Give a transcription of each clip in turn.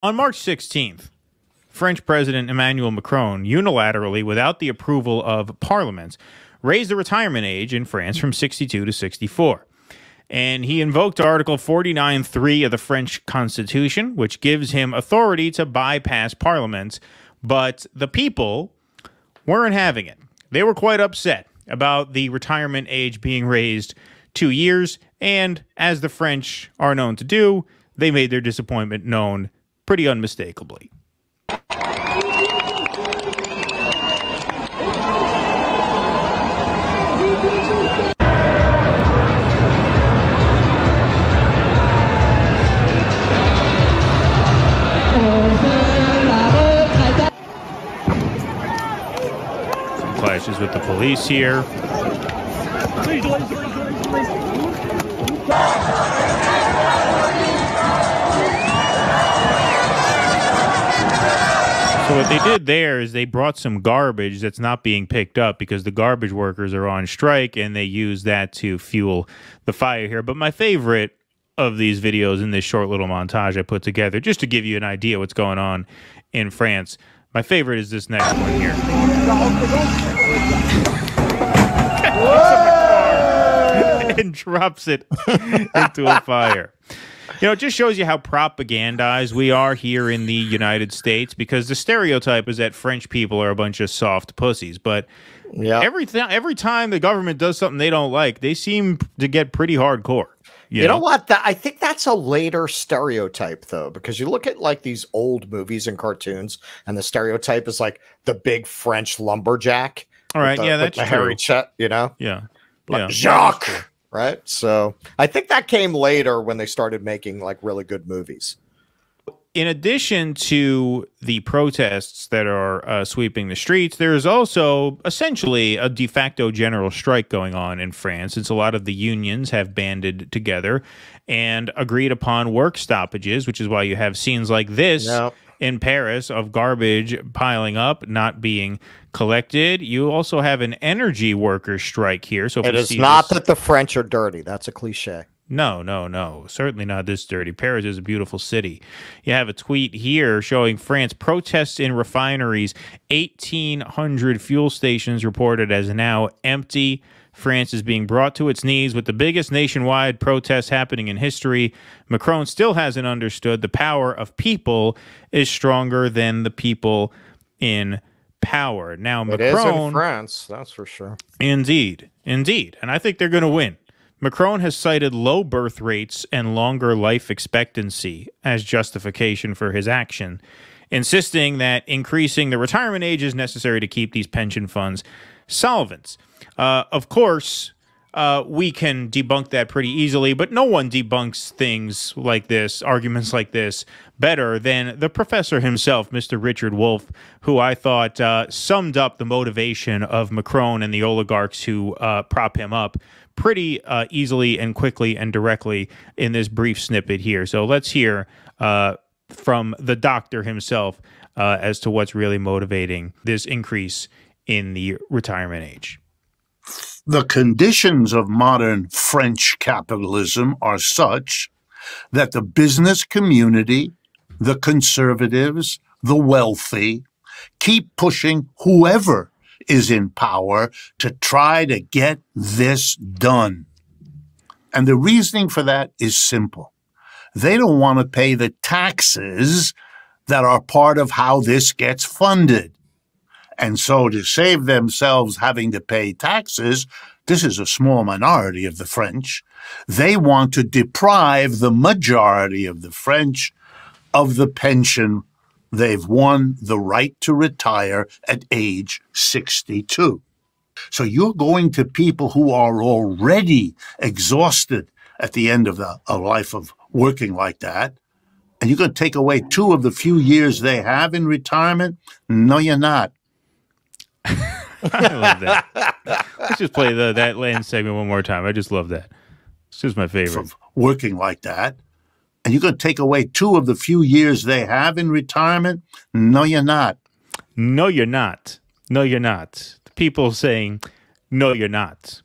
On March 16th, French President Emmanuel Macron, unilaterally, without the approval of Parliament, raised the retirement age in France from 62 to 64. And he invoked Article 49.3 of the French Constitution, which gives him authority to bypass Parliament. But the people weren't having it. They were quite upset about the retirement age being raised 2 years. And as the French are known to do, they made their disappointment known pretty unmistakably. Some clashes with the police here. So what they did there is they brought some garbage that's not being picked up because the garbage workers are on strike, and they use that to fuel the fire here. But my favorite of these videos in this short little montage I put together, just to give you an idea what's going on in France, my favorite is this next one here. And drops it into a fire. You know, it just shows you how propagandized we are here in the United States, because the stereotype is that French people are a bunch of soft pussies. But every time the government does something they don't like, they seem to get pretty hardcore. You know what? I think that's a later stereotype, though, because you look at like these old movies and cartoons, and the stereotype is like the big French lumberjack. All right, yeah, that's the hairy chet, you know? Yeah, like Jacques. Right. So I think that came later when they started making like really good movies. In addition to the protests that are sweeping the streets, there is also essentially a de facto general strike going on in France, since a lot of the unions have banded together and agreed upon work stoppages, which is why you have scenes like this in Paris of garbage piling up, not being collected. You also have an energy workers strike here. So it is not that the French are dirty. That's a cliche. No, no, no. Certainly not this dirty. Paris is a beautiful city. You have a tweet here showing France protests in refineries. 1,800 fuel stations reported as now empty. France is being brought to its knees with the biggest nationwide protests happening in history. Macron still hasn't understood the power of people is stronger than the people in power. Now, Macron, it is in France, that's for sure. Indeed, indeed. And I think they're going to win. Macron has cited low birth rates and longer life expectancy as justification for his action, insisting that increasing the retirement age is necessary to keep these pension funds solvent. Of course, we can debunk that pretty easily, but no one debunks things like this, arguments like this, better than the professor himself, Mr. Richard Wolff, who I thought summed up the motivation of Macron and the oligarchs who prop him up pretty easily and quickly and directly in this brief snippet here. So let's hear from the doctor himself as to what's really motivating this increase in the retirement age. The conditions of modern French capitalism are such that the business community, the conservatives, the wealthy, keep pushing whoever is in power to try to get this done. And the reasoning for that is simple. They don't want to pay the taxes that are part of how this gets funded. And so to save themselves having to pay taxes, this is a small minority of the French, they want to deprive the majority of the French of the pension they've won the right to retire at age 62. So you're going to people who are already exhausted at the end of a life of working like that, and you're going to take away 2 of the few years they have in retirement? No, you're not. I love that. Let's just play that land segment one more time. I just love that. It's just my favorite. For working like that. And you're going to take away 2 of the few years they have in retirement? No, you're not. No, you're not. No, you're not. The people saying, no, you're not.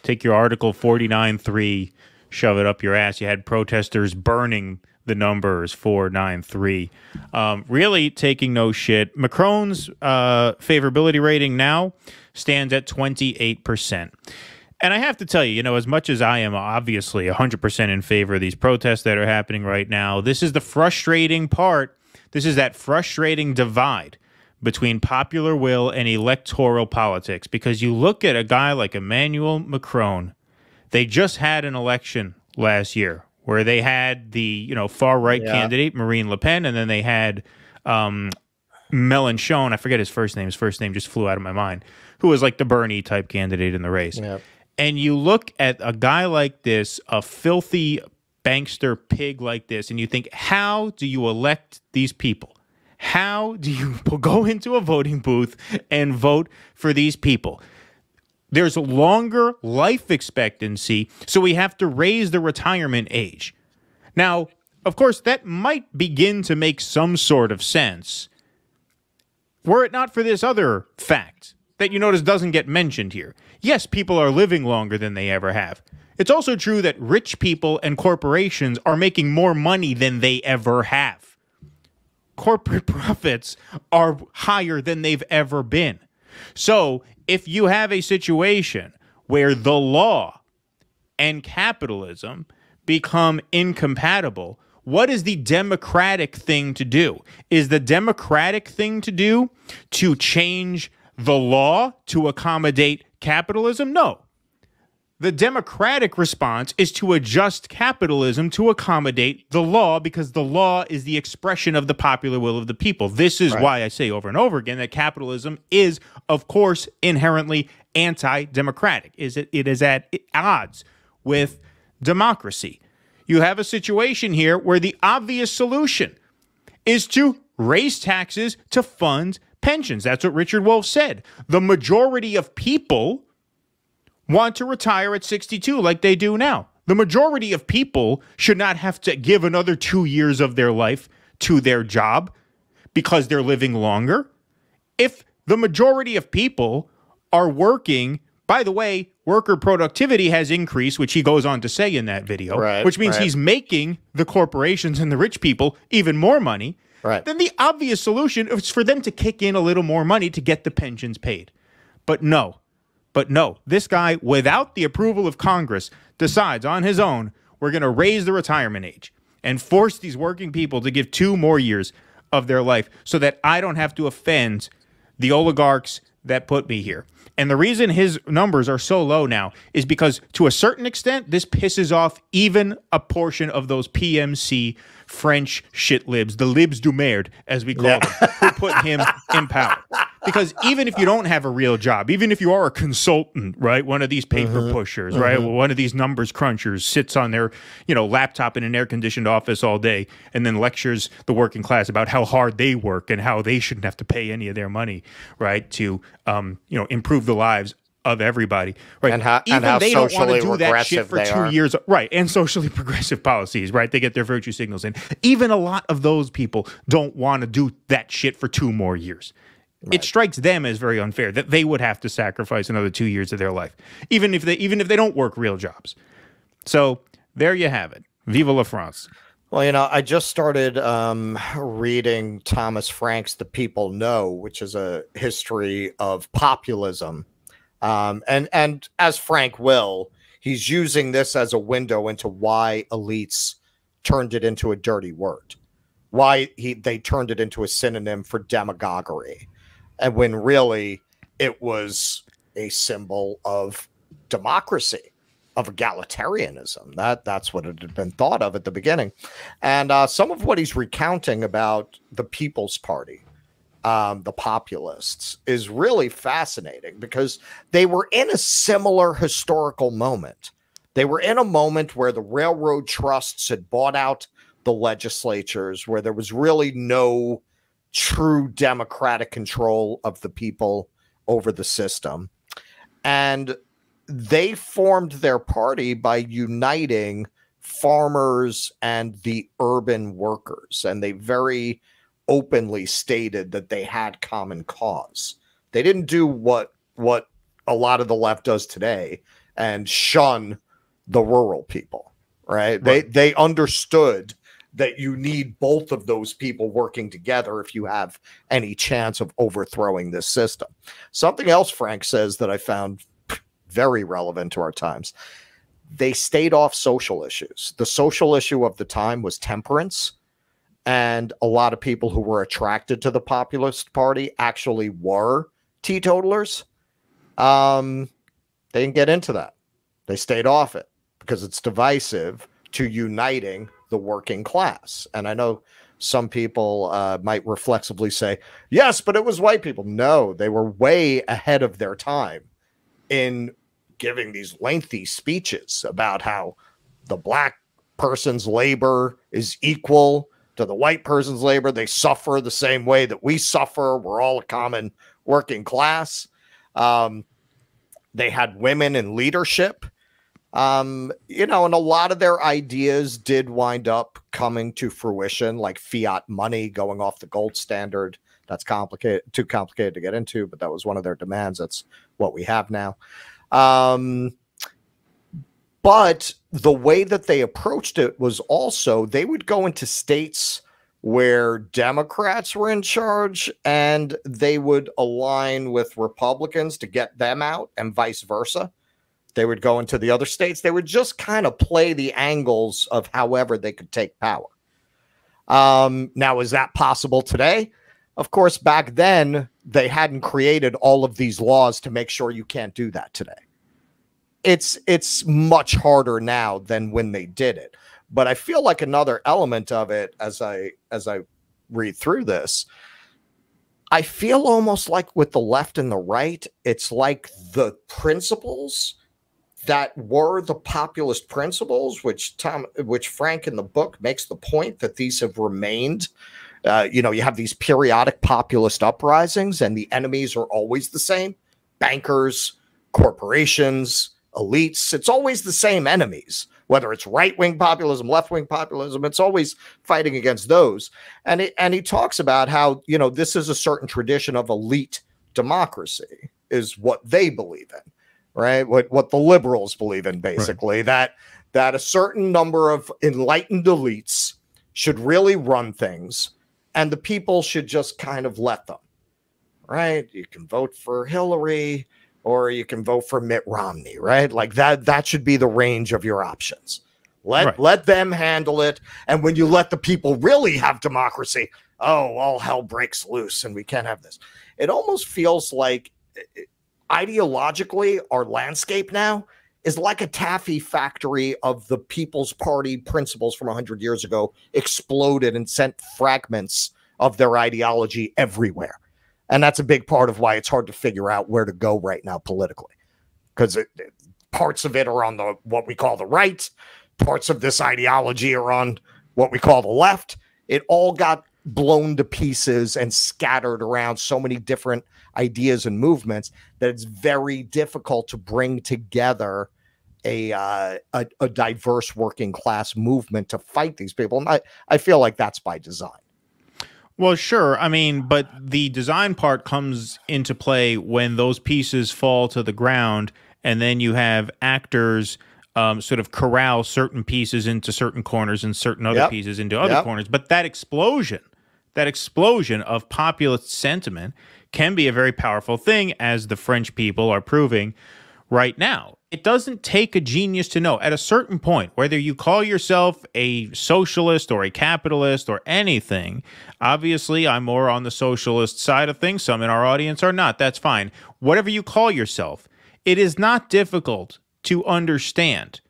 Take your Article 49.3, shove it up your ass. You had protesters burning the number is 493. Really taking no shit. Macron's favorability rating now stands at 28%. And I have to tell you, you know, as much as I am obviously 100% in favor of these protests that are happening right now, this is the frustrating part. This is that frustrating divide between popular will and electoral politics. Because you look at a guy like Emmanuel Macron, they just had an election last year where they had the, you know, far-right candidate, Marine Le Pen, and then they had Mélenchon, I forget his first name just flew out of my mind, who was like the Bernie-type candidate in the race. Yep. And you look at a guy like this, a filthy bankster pig like this, and you think, how do you elect these people? How do you go into a voting booth and vote for these people? There's a longer life expectancy, so we have to raise the retirement age. Now, of course, that might begin to make some sort of sense were it not for this other fact that you notice doesn't get mentioned here. Yes, people are living longer than they ever have. It's also true that rich people and corporations are making more money than they ever have. Corporate profits are higher than they've ever been. So if you have a situation where the law and capitalism become incompatible, what is the democratic thing to do? Is the democratic thing to do to change the law to accommodate capitalism? No. The democratic response is to adjust capitalism to accommodate the law, because the law is the expression of the popular will of the people. This is why I say over and over again that capitalism is, of course, inherently anti-democratic. It is at odds with democracy. You have a situation here where the obvious solution is to raise taxes to fund pensions. That's what Richard Wolff said. The majority of people want to retire at 62 like they do now. The majority of people should not have to give another 2 years of their life to their job because they're living longer. If the majority of people are working, by the way, worker productivity has increased, which he goes on to say in that video, which means he's making the corporations and the rich people even more money. Then the obvious solution is for them to kick in a little more money to get the pensions paid. But no, this guy, without the approval of Congress, decides on his own, we're going to raise the retirement age and force these working people to give 2 more years of their life so that I don't have to offend the oligarchs that put me here. And the reason his numbers are so low now is because, to a certain extent, this pisses off even a portion of those PMC French shit libs, the libs du merde, as we call them, who put him in power. Because even if you don't have a real job, even if you are a consultant, right, one of these paper pushers, right, one of these numbers crunchers sits on their, laptop in an air-conditioned office all day and then lectures the working class about how hard they work and how they shouldn't have to pay any of their money, right, to, improve the lives of everybody, right? And how they don't want to do that progressive shit for they 2 are. years, right? And socially progressive policies, right? They get their virtue signals in. Even a lot of those people don't want to do that shit for 2 more years. It strikes them as very unfair that they would have to sacrifice another 2 years of their life, even if they don't work real jobs. So there you have it. Vive la France. Well, I just started reading Thomas Frank's The People Know, which is a history of populism. And as Frank will, he's using this as a window into why elites turned it into a dirty word, why they turned it into a synonym for demagoguery. And when really it was a symbol of democracy, of egalitarianism. That's what it had been thought of at the beginning. And some of what he's recounting about the People's Party, the populists, is really fascinating because they were in a similar historical moment. They were in a moment where the railroad trusts had bought out the legislatures, where there was really no true democratic control of the people over the system. And they formed their party by uniting farmers and the urban workers. And they very openly stated that they had common cause. They didn't do what a lot of the left does today and shun the rural people, right? They understood that you need both of those people working together if you have any chance of overthrowing this system. Something else Frank says that I found very relevant to our times. They stayed off social issues. The social issue of the time was temperance. And a lot of people who were attracted to the Populist Party actually were teetotalers. They didn't get into that. They stayed off it because it's divisive to uniting the working class. And I know some people might reflexively say, yes, but it was white people. No, they were way ahead of their time in giving these lengthy speeches about how the black person's labor is equal to the white person's labor. They suffer the same way that we suffer. We're all a common working class. They had women in leadership, and a lot of their ideas did wind up coming to fruition, like fiat money going off the gold standard. That's too complicated to get into, but that was one of their demands. That's what we have now. But the way that they approached it was also they would go into states where Democrats were in charge and they would align with Republicans to get them out and vice versa. They would go into the other states. They would just kind of play the angles of however they could take power. Now, is that possible today? Of course, back then, they hadn't created all of these laws to make sure you can't do that today. It's much harder now than when they did it. But I feel like another element of it, as I read through this, I feel almost like with the left and the right, it's like the principles that were the populist principles, which Frank in the book makes the point that these have remained. You have these periodic populist uprisings, and the enemies are always the same: bankers, corporations, elites. It's always the same enemies, whether it's right-wing populism, left-wing populism. It's always fighting against those. And he talks about how, this is a certain tradition of elite democracy is what they believe in, right? What the liberals believe in, basically, right. that a certain number of enlightened elites should really run things, and the people should just kind of let them, right? You can vote for Hillary, or you can vote for Mitt Romney, right? Like that should be the range of your options. Let them handle it. And when you let the people really have democracy, all hell breaks loose and we can't have this. It almost feels like ideologically our landscape now is like a taffy factory of the People's Party principles from 100 years ago exploded and sent fragments of their ideology everywhere. And that's a big part of why it's hard to figure out where to go right now politically, because parts of it are on what we call the right, parts of this ideology are on what we call the left. It all got blown to pieces and scattered around so many different ideas and movements that it's very difficult to bring together a diverse working class movement to fight these people. And I feel like that's by design. Well, sure. I mean, but the design part comes into play when those pieces fall to the ground, and then you have actors sort of corral certain pieces into certain corners and certain other pieces into other corners. But that explosion of populist sentiment can be a very powerful thing, as the French people are proving right now. It doesn't take a genius to know at a certain point, whether you call yourself a socialist or a capitalist or anything. Obviously, I'm more on the socialist side of things. Some in our audience are not. That's fine. Whatever you call yourself, it is not difficult to understand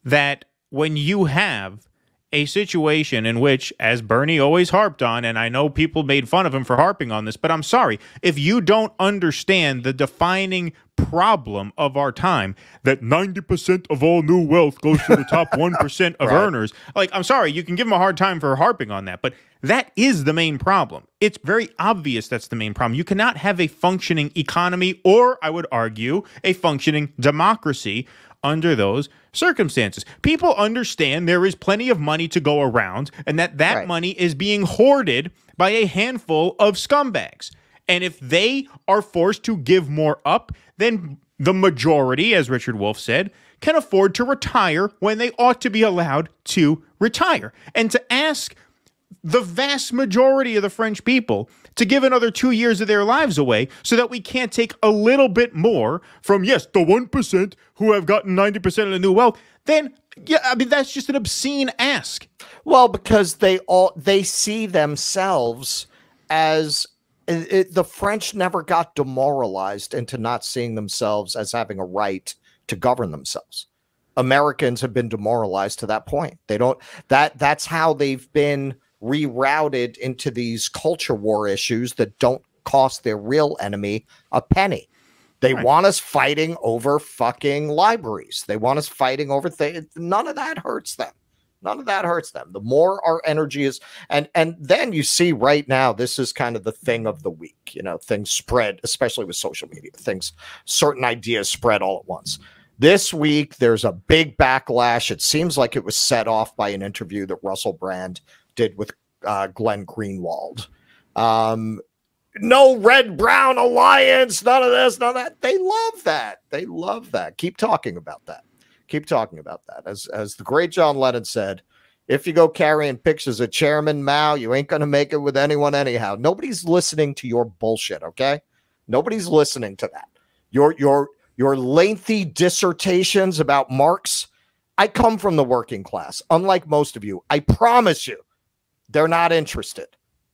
that when you have a situation in which, as Bernie always harped on, and I know people made fun of him for harping on this, but I'm sorry, if you don't understand the defining problem of our time, that 90% of all new wealth goes to the top 1% of earners, like, I'm sorry, you can give him a hard time for harping on that, but that is the main problem. It's very obvious that's the main problem. You cannot have a functioning economy, or I would argue a functioning democracy, under those circumstances. People understand there is plenty of money to go around, and that money is being hoarded by a handful of scumbags. And if they are forced to give more up, then the majority, as Richard Wolff said, can afford to retire when they ought to be allowed to retire. And to ask the vast majority of the French people to give another 2 years of their lives away so that we can't take a little bit more from, yes, the 1% who have gotten 90% of the new wealth, then, yeah, I mean, that's just an obscene ask. Well, because they see themselves as the French never got demoralized into not seeing themselves as having a right to govern themselves. Americans have been demoralized to that point. They don't, that's how they've been rerouted into these culture war issues that don't cost their real enemy a penny. They want us fighting over fucking libraries. They want us fighting over things. None of that hurts them. None of that hurts them. The more our energy is, and then you see right now, this is kind of the thing of the week. You know, things spread, especially with social media. Certain ideas spread all at once. This week, there's a big backlash. It seems like it was set off by an interview that Russell Brand did with Glenn Greenwald. No red-brown alliance, none of this, none of that. They love that. They love that. Keep talking about that. Keep talking about that. As the great John Lennon said, if you go carrying pictures of Chairman Mao, you ain't going to make it with anyone anyhow. Nobody's listening to your bullshit, okay? Nobody's listening to that. Your lengthy dissertations about Marx. I come from the working class. Unlike most of you, I promise you, they're not interested.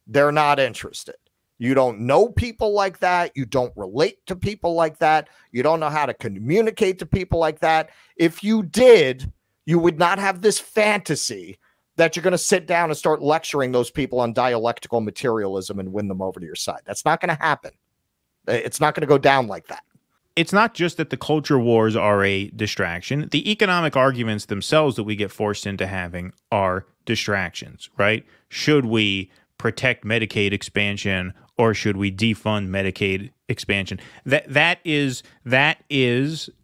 They're not interested. You don't know people like that. You don't relate to people like that. You don't know how to communicate to people like that. If you did, you would not have this fantasy that you're going to sit down and start lecturing those people on dialectical materialism and win them over to your side. That's not going to happen. It's not going to go down like that. It's not just that the culture wars are a distraction. The economic arguments themselves that we get forced into having are distractions, right? Should we protect Medicaid expansion or should we defund Medicaid expansion? That is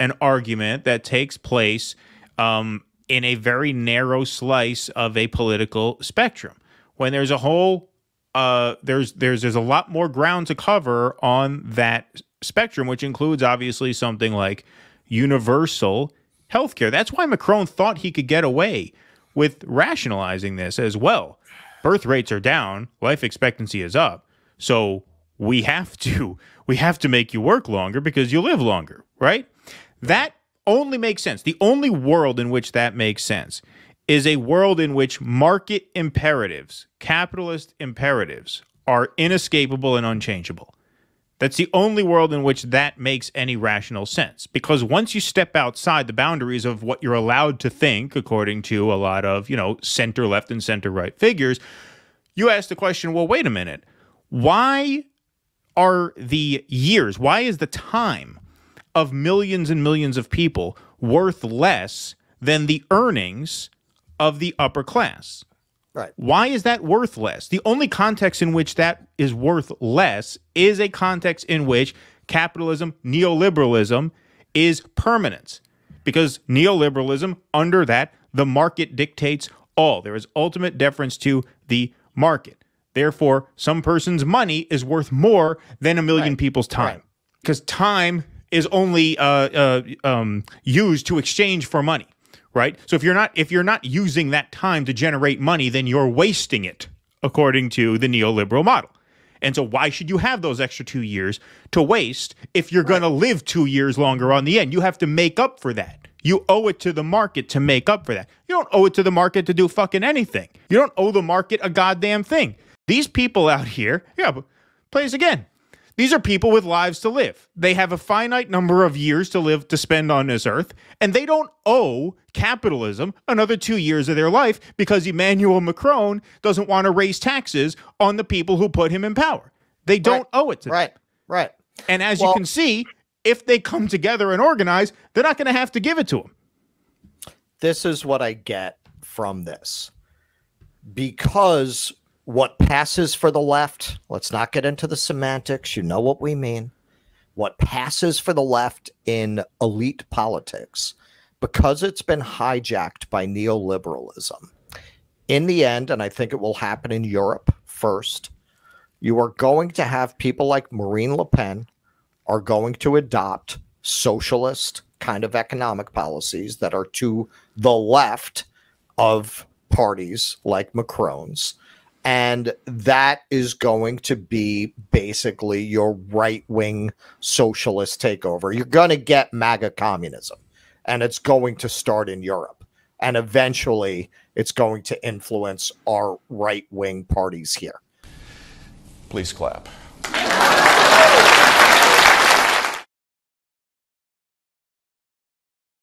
an argument that takes place in a very narrow slice of a political spectrum. When there's a whole there's a lot more ground to cover on that spectrum, which includes obviously something like universal healthcare. That's why Macron thought he could get away with rationalizing this as well. Birth rates are down, life expectancy is up. So we have to make you work longer because you live longer, right? That only makes sense. The only world in which that makes sense is a world in which market imperatives, capitalist imperatives, are inescapable and unchangeable. That's the only world in which that makes any rational sense. Because once you step outside the boundaries of what you're allowed to think, according to a lot of, center left and center right figures, you ask the question, well, wait a minute. Why are the years, why is the time of millions and millions of people worth less than the earnings of the upper class? Right. Why is that worth less? The only context in which that is worth less is a context in which capitalism, neoliberalism, is permanent. Because neoliberalism, under that, the market dictates all. There is ultimate deference to the market. Therefore, some person's money is worth more than a million people's time. Because time is only used to exchange for money. Right? So if you're not using that time to generate money, then you're wasting it, according to the neoliberal model. And so why should you have those extra 2 years to waste if you're going to live 2 years longer on the end? You have to make up for that. You owe it to the market to make up for that. You don't owe it to the market to do fucking anything. You don't owe the market a goddamn thing. These people out here, play this again. These are people with lives to live. They have a finite number of years to live, to spend on this earth, and they don't owe capitalism another 2 years of their life because Emmanuel Macron doesn't want to raise taxes on the people who put him in power. They don't owe it to them. Right. And as you can see, if they come together and organize, they're not going to have to give it to them. This is what I get from this. Because what passes for the left, let's not get into the semantics, you know what we mean. What passes for the left in elite politics, because it's been hijacked by neoliberalism, in the end, and I think it will happen in Europe first, you are going to have people like Marine Le Pen are going to adopt socialist, kind of economic policies that are to the left of parties like Macron's. And that is going to be basically your right-wing socialist takeover. You're going to get MAGA communism, and it's going to start in Europe. And eventually, it's going to influence our right-wing parties here. Please clap.